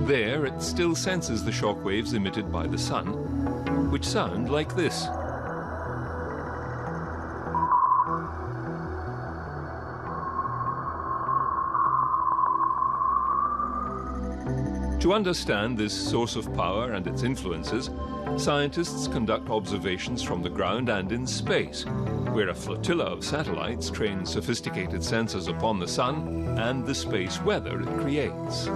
There, it still senses the shock waves emitted by the sun, which sound like this. To understand this source of power and its influences, scientists conduct observations from the ground and in space, where a flotilla of satellites train sophisticated sensors upon the sun and the space weather it creates.